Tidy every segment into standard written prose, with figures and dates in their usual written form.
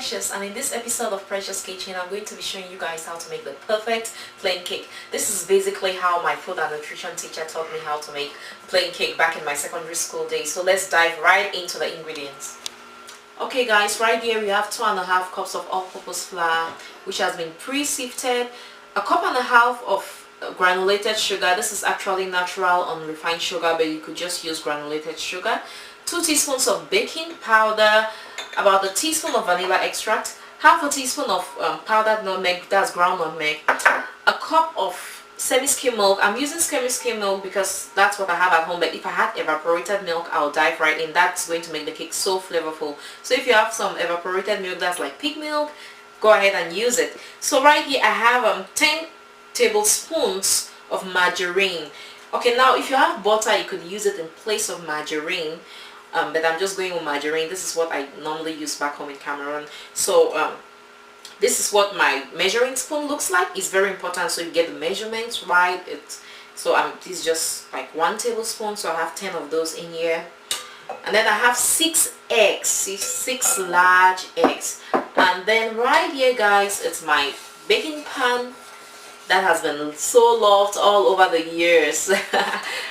Precious, and in this episode of Precious Kitchen I'm going to be showing you guys how to make the perfect plain cake. This is basically how my food and nutrition teacher taught me how to make plain cake back in my secondary school days. So let's dive right into the ingredients. Okay guys, right here we have 2.5 cups of all-purpose flour which has been pre-sifted, a cup and a half of granulated sugar. This is actually natural unrefined sugar, but you could just use granulated sugar. 2 teaspoons of baking powder, about a teaspoon of vanilla extract, half a teaspoon of powdered nutmeg, that's ground nutmeg, a cup of semi-skim milk. I'm using skim milk because that's what I have at home, but if I had evaporated milk I'll dive right in. That's going to make the cake so flavorful. So if you have some evaporated milk that's like pig milk, go ahead and use it. So right here I have 10 tablespoons of margarine. Okay, now if you have butter you could use it in place of margarine, but I'm just going with margarine. This is what I normally use back home in Cameroon. So this is what my measuring spoon looks like. It's very important so you get the measurements right. This is just like 1 tablespoon, so I have 10 of those in here. And then I have 6 eggs, 6 large eggs. And then right here guys, it's my baking pan that has been so loved all over the years.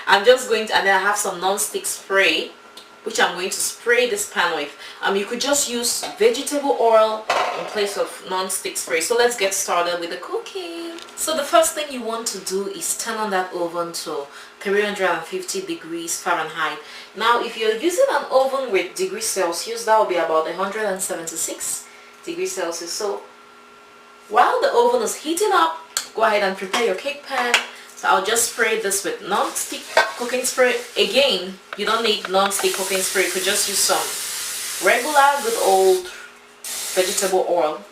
I'm just going to, and then I have some non-stick spray which I'm going to spray this pan with. You could just use vegetable oil in place of non-stick spray. So let's get started with the cooking. So the first thing you want to do is turn on that oven to 350 degrees Fahrenheit. Now if you're using an oven with degrees Celsius, that will be about 176 degrees Celsius. So while the oven is heating up, go ahead and prepare your cake pan. So I'll just spray this with non-stick cooking spray. Again, you don't need non-stick cooking spray. You could just use some regular good old vegetable oil.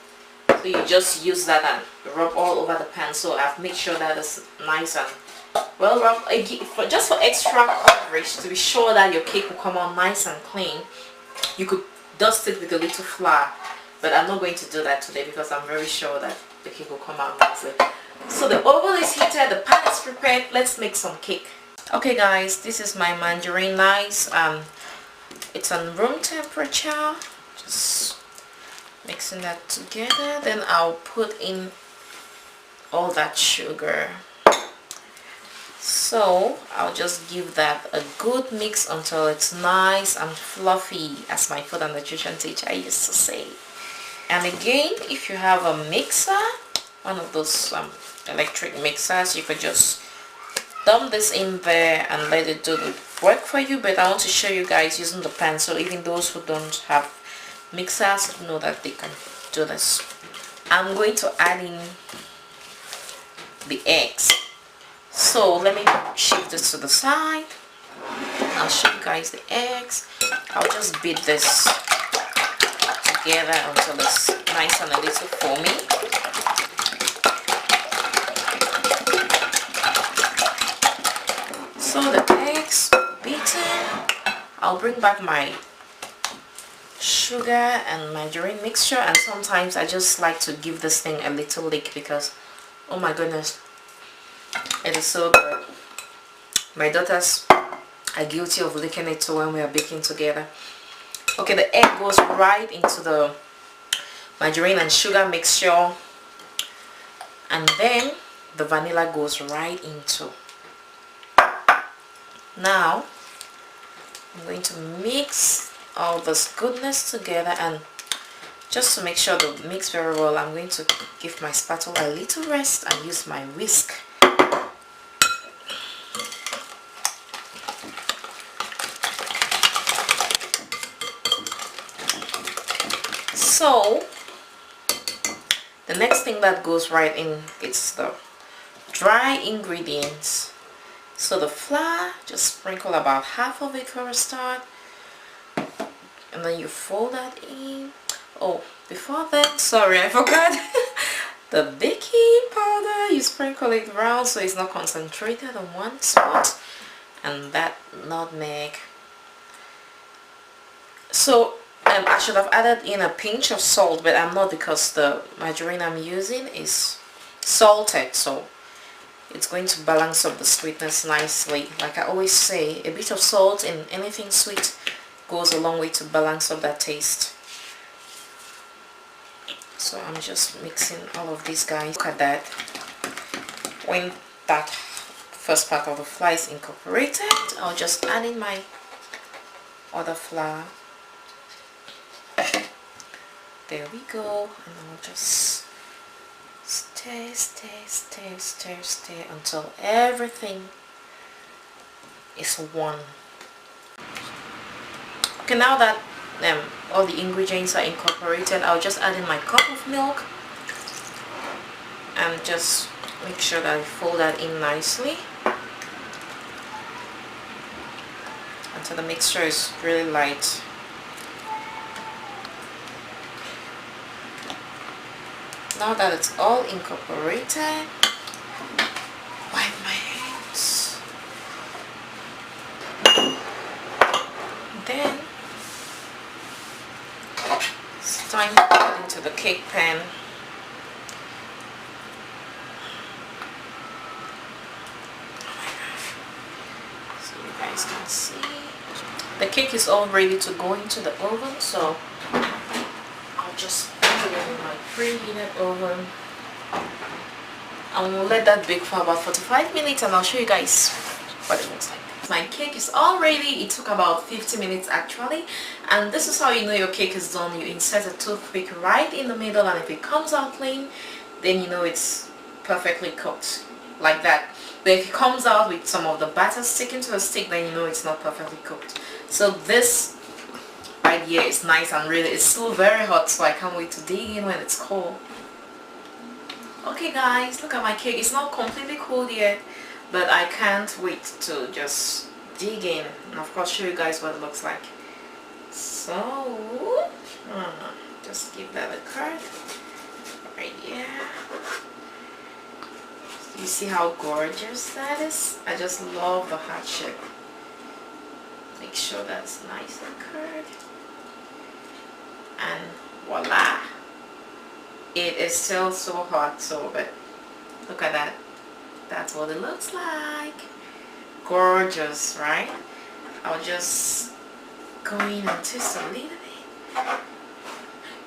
So you just use that and rub all over the pan. So I've made sure that it's nice and well rubbed. Just for extra coverage, to be sure that your cake will come out nice and clean, you could dust it with a little flour. But I'm not going to do that today because I'm very sure that the cake will come out nicely. So the oven is heated, the pan is prepared. Let's make some cake. Okay guys, this is my margarine. Nice. It's on room temperature. Just mixing that together. Then I'll put in all that sugar. So I'll just give that a good mix until it's nice and fluffy, as my food and nutrition teacher used to say. And again, if you have a mixer, one of those electric mixers, you could just dump this in there and let it do the work for you. But I want to show you guys using the pan, so even those who don't have mixers know that they can do this. I'm going to add in the eggs. So let me shift this to the side. I'll show you guys the eggs. I'll just beat this together until it's nice and a little foamy. So the eggs beaten, I'll bring back my sugar and margarine mixture, and sometimes I just like to give this thing a little lick because oh my goodness, it is so good. My daughters are guilty of licking it too when we are baking together. Okay, the egg goes right into the margarine and sugar mixture, and then the vanilla goes right into. Now I'm going to mix all this goodness together, and just to make sure they mix very well, I'm going to give my spatula a little rest and use my whisk. So the next thing that goes right in is the dry ingredients. So the flour, just sprinkle about half of it for a start, and then you fold that in. Oh, before that, sorry, I forgot. The baking powder, you sprinkle it around so it's not concentrated on one spot, and that nutmeg. So I should have added in a pinch of salt, but I'm not, because the margarine I'm using is salted, so it's going to balance up the sweetness nicely. Like I always say, a bit of salt in anything sweet goes a long way to balance up that taste. So I'm just mixing all of these guys. Look at that. When that first part of the flour is incorporated, I'll just add in my other flour. There we go, and I'll just stir until everything is one. Okay, now that all the ingredients are incorporated, I'll just add in my cup of milk and just make sure that I fold that in nicely until the mixture is really light. Now that it's all incorporated, wipe my hands. Then it's time to put it into the cake pan. So you guys can see the cake is all ready to go into the oven, so I'll just put it in my preheated oven and we'll let that bake for about 45 minutes and I'll show you guys what it looks like. My cake is all ready. It took about 50 minutes actually, and this is how you know your cake is done. You insert a toothpick right in the middle, and if it comes out clean, then you know it's perfectly cooked, like that. But if it comes out with some of the batter sticking to the stick, then you know it's not perfectly cooked. So this right here is nice and really, it's still very hot, so I can't wait to dig in when it's cold. Okay guys, look at my cake. It's not completely cold yet, but I can't wait to just dig in and of course show you guys what it looks like. So just give that a cut right here. You see how gorgeous that is? I just love the heart shape. Make sure that's nice and curved, and voila, it is still so hot. So but look at that, that's what it looks like. Gorgeous, right? I'll just go in and taste a little bit.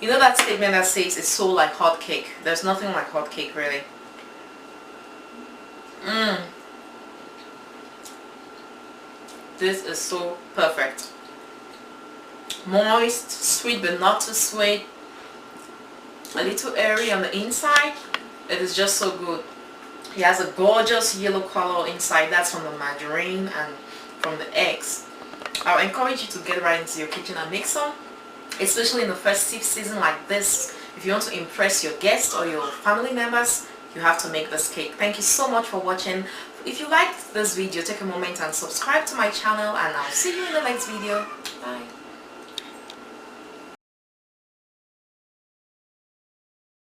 You know that statement that says it's so like hot cake? There's nothing like hot cake really. This is so perfect. Moist, sweet but not too sweet. A little airy on the inside. It is just so good. It has a gorgeous yellow color inside. That's from the margarine and from the eggs. I'll encourage you to get right into your kitchen and make some, especially in the festive season like this. If you want to impress your guests or your family members, you have to make this cake. Thank you so much for watching. If you liked this video, take a moment and subscribe to my channel, and I'll see you in the next video. Bye.